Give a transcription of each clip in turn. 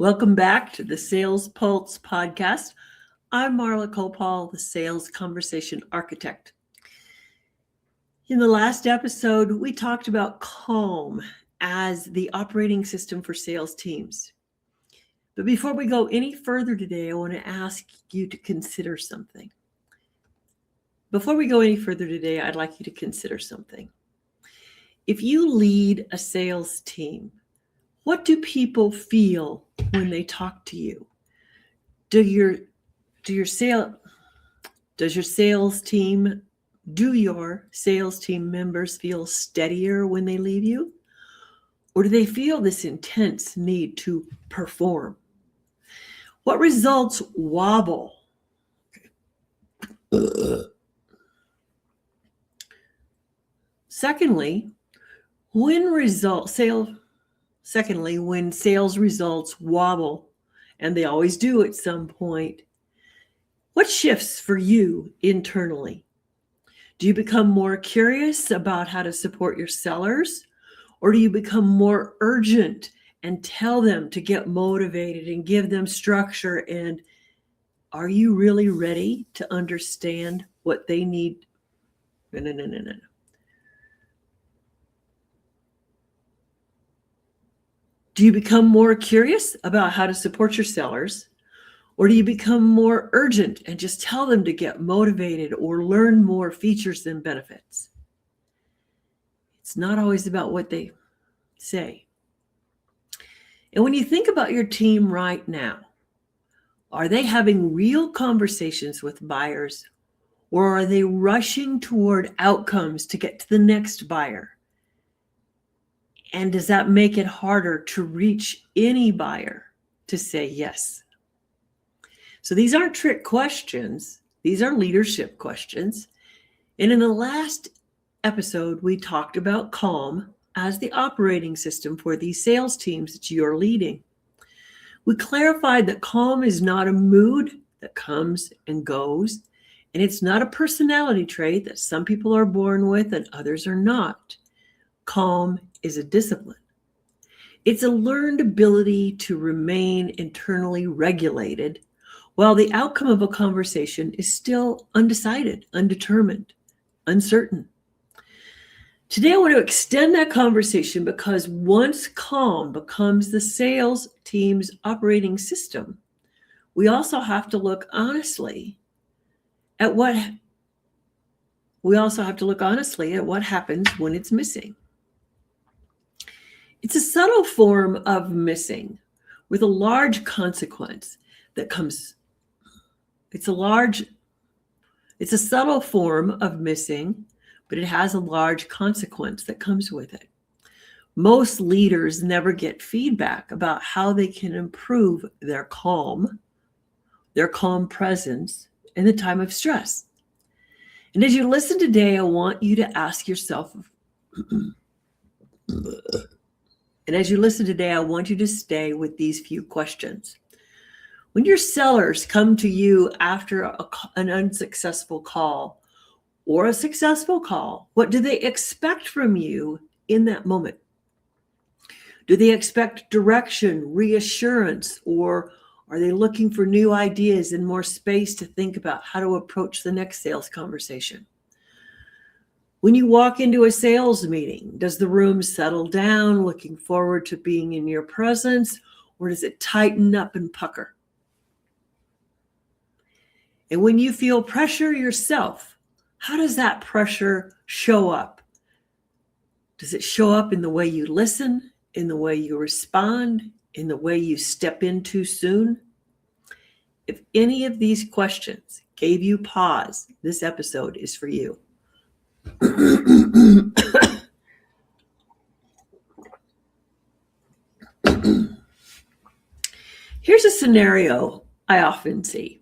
Welcome back to the Sales Pulse podcast. I'm Marla Koupal, the Sales Conversation Architect. In the last episode, we talked about CALM as the operating system for sales teams. But before we go any further today, I want to ask you to consider something. Before we go any further today, I'd like you to consider something. If you lead a sales team, what do people feel when they talk to you? Do your sales team members feel steadier when they leave you? Or do they feel this intense need to perform? What results wobble? Secondly, when sales results wobble, and they always do at some point, what shifts for you internally? Do you become more curious about how to support your sellers? Or do you become more urgent and tell them to get motivated and give them structure? And are you really ready to understand what they need? No. Do you become more curious about how to support your sellers? Or do you become more urgent and just tell them to get motivated or learn more features and benefits? It's not always about what they say. And when you think about your team right now, are they having real conversations with buyers, or are they rushing toward outcomes to get to the next buyer? And does that make it harder to reach any buyer to say yes? So these aren't trick questions. These are leadership questions. And in the last episode, we talked about CALM as the operating system for these sales teams that you're leading. We clarified that CALM is not a mood that comes and goes, and it's not a personality trait that some people are born with and others are not. CALM is a discipline. It's a learned ability to remain internally regulated while the outcome of a conversation is still undecided, undetermined, uncertain. Today, I want to extend that conversation because once CALM becomes the sales team's operating system, we also have to look honestly at what happens when it's missing. It's a subtle form of missing with a large consequence that comes. It's a subtle form of missing, but it has a large consequence that comes with it. Most leaders never get feedback about how they can improve their calm presence in the time of stress. And as you listen today, I want you to ask yourself, stay with these few questions. When your sellers come to you after an unsuccessful call or a successful call, what do they expect from you in that moment? Do they expect direction, reassurance, or are they looking for new ideas and more space to think about how to approach the next sales conversation? When you walk into a sales meeting, does the room settle down, looking forward to being in your presence, or does it tighten up and pucker? And when you feel pressure yourself, how does that pressure show up? Does it show up in the way you listen, in the way you respond, in the way you step in too soon? If any of these questions gave you pause, this episode is for you. Here's a scenario I often see.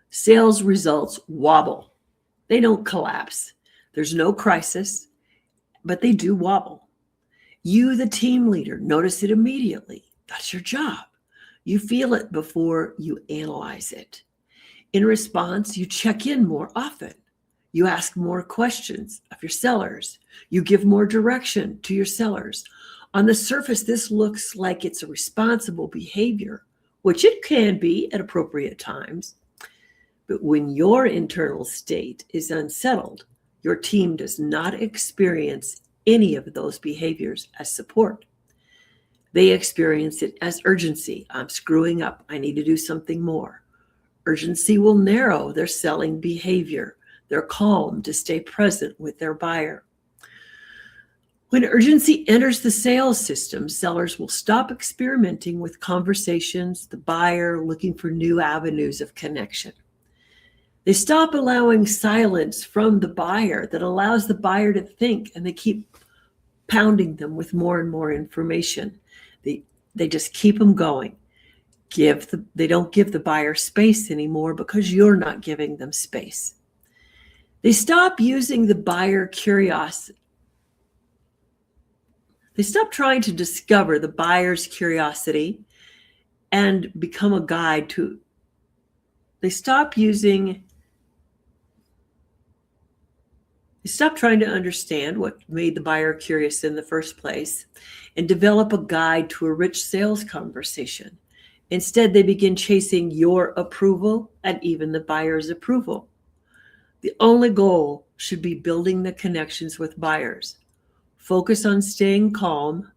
Sales results wobble. They don't collapse. There's no crisis, but they do wobble. You, the team leader, notice it immediately. That's your job. You feel it before you analyze it. In response, you check in more often. You ask more questions of your sellers. You give more direction to your sellers. On the surface, this looks like it's a responsible behavior, which it can be at appropriate times. But when your internal state is unsettled, your team does not experience any of those behaviors as support. They experience it as urgency. I'm screwing up. I need to do something more. Urgency will narrow their selling behavior. They're calm to stay present with their buyer. When urgency enters the sales system, sellers will stop experimenting with conversations, the buyer looking for new avenues of connection. They stop allowing silence from the buyer that allows the buyer to think, and they keep pounding them with more and more information. They just keep them going. They don't give the buyer space anymore because you're not giving them space. They stop using the buyer curiosity. They stop trying to discover the buyer's curiosity and become a guide to. They stop trying to understand what made the buyer curious in the first place and develop a guide to a rich sales conversation. Instead, they begin chasing your approval and even the buyer's approval. The only goal should be building the connections with buyers. Focus on staying calm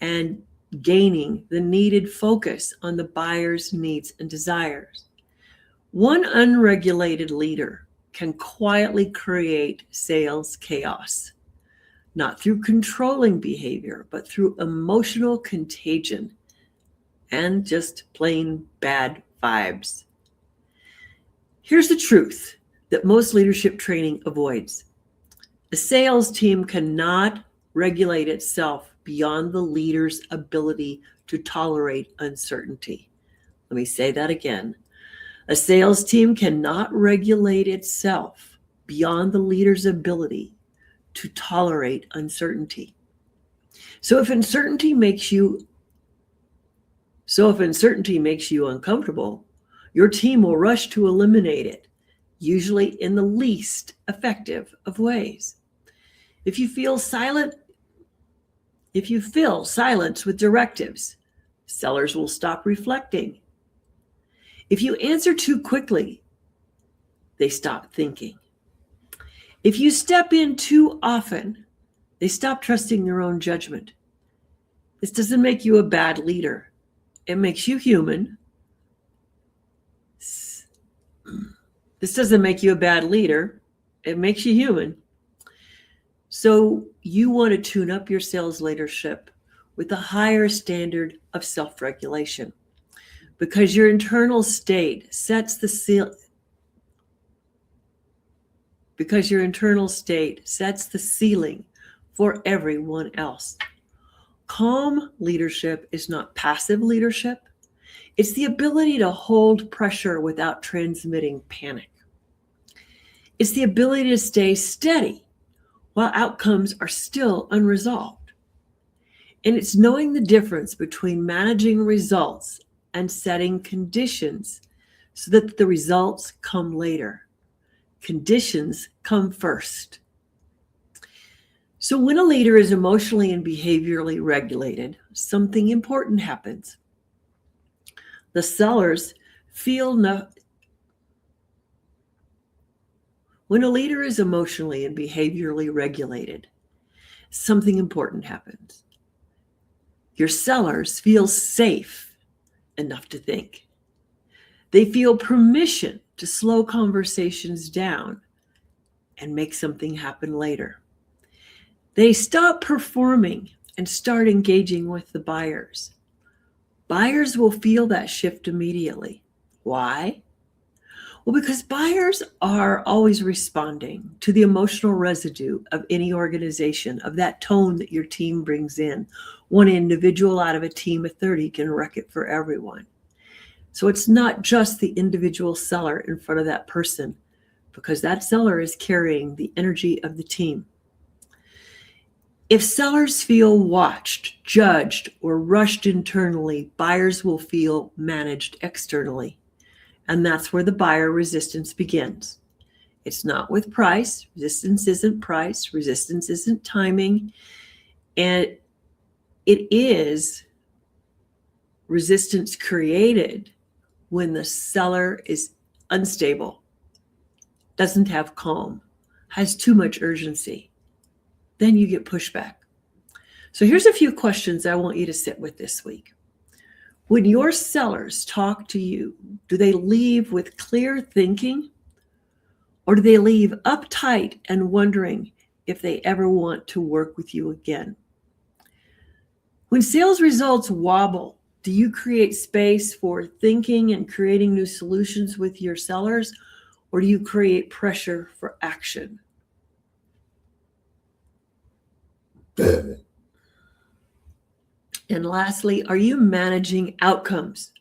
and gaining the needed focus on the buyer's needs and desires. One unregulated leader can quietly create sales chaos, not through controlling behavior, but through emotional contagion and just plain bad vibes. Here's the truth that most leadership training avoids. A sales team cannot regulate itself beyond the leader's ability to tolerate uncertainty. Let me say that again. A sales team cannot regulate itself beyond the leader's ability to tolerate uncertainty. So if uncertainty makes you uncomfortable, your team will rush to eliminate it, usually in the least effective of ways. If you fill silence with directives, sellers will stop reflecting. If you answer too quickly, they stop thinking. If you step in too often, they stop trusting their own judgment. This doesn't make you a bad leader. It makes you human. This doesn't make you a bad leader. It makes you human. So you want to tune up your sales leadership with a higher standard of self-regulation, because your internal state sets the ceiling for everyone else. Calm leadership is not passive leadership. It's the ability to hold pressure without transmitting panic. It's the ability to stay steady while outcomes are still unresolved. And it's knowing the difference between managing results and setting conditions so that the results come later. Conditions come first. So when a leader is emotionally and behaviorally regulated, something important happens. The sellers feel When a leader is emotionally and behaviorally regulated, something important happens. Your sellers feel safe enough to think. They feel permission to slow conversations down and make something happen later. They stop performing and start engaging with the buyers. Buyers will feel that shift immediately. Why? Well, because buyers are always responding to the emotional residue of any organization, of that tone that your team brings in. One individual out of a team of 30 can wreck it for everyone. So it's not just the individual seller in front of that person, because that seller is carrying the energy of the team. If sellers feel watched, judged, or rushed internally, buyers will feel managed externally. And that's where the buyer resistance begins. It's not with price. Resistance isn't price. Resistance isn't timing. And it is resistance created when the seller is unstable, doesn't have calm, has too much urgency. Then you get pushback. So here's a few questions I want you to sit with this week. When your sellers talk to you, do they leave with clear thinking, or do they leave uptight and wondering if they ever want to work with you again? When sales results wobble, do you create space for thinking and creating new solutions with your sellers, or do you create pressure for action? And lastly, are you managing outcomes,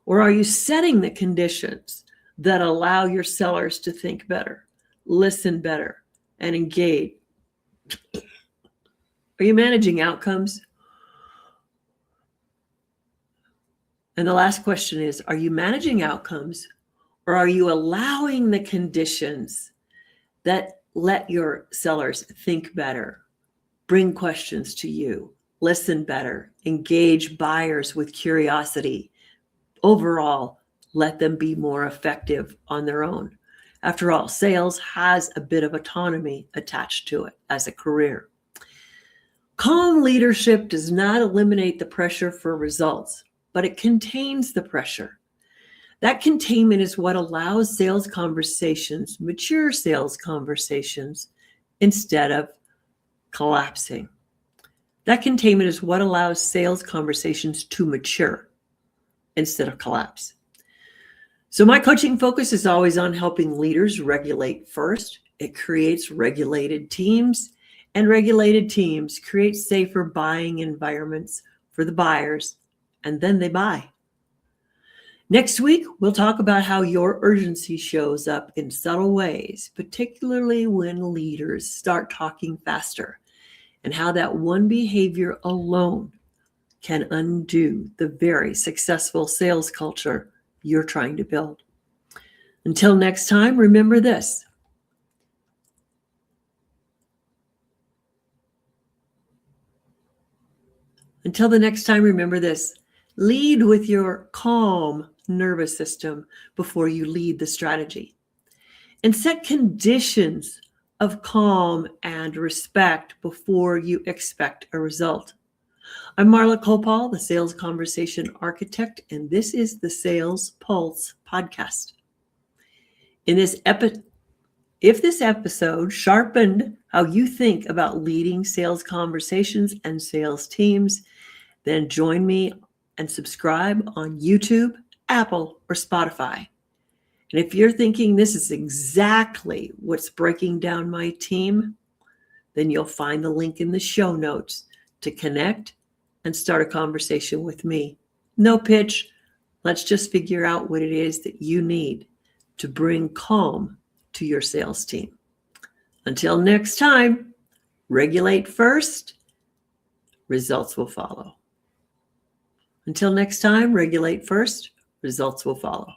or are you setting the conditions that allow your sellers to think better, listen better, and engage? Are you managing outcomes? And the last question is, are you managing outcomes, or are you allowing the conditions that let your sellers think better, bring questions to you, listen better, engage buyers with curiosity? Overall, let them be more effective on their own. After all, sales has a bit of autonomy attached to it as a career. Calm leadership does not eliminate the pressure for results, but it contains the pressure. That containment is what allows sales conversations, mature sales conversations, instead of collapsing. That containment is what allows sales conversations to mature instead of collapse. So my coaching focus is always on helping leaders regulate first. It creates regulated teams, and regulated teams create safer buying environments for the buyers, and then they buy. Next week, we'll talk about how your urgency shows up in subtle ways, particularly when leaders start talking faster, and how that one behavior alone can undo the very successful sales culture you're trying to build. Until next time, remember this. Until the next time, remember this. Lead with your calm nervous system before you lead the strategy. And set conditions of calm and respect before you expect a result. I'm Marla Koupal, the Sales Conversation Architect, and this is the Sales Pulse podcast. If this episode sharpened how you think about leading sales conversations and sales teams, then join me and subscribe on YouTube, Apple, or Spotify. And if you're thinking this is exactly what's breaking down my team, then you'll find the link in the show notes to connect and start a conversation with me. No pitch. Let's just figure out what it is that you need to bring calm to your sales team. Until next time, regulate first, results will follow. Until next time, regulate first, results will follow.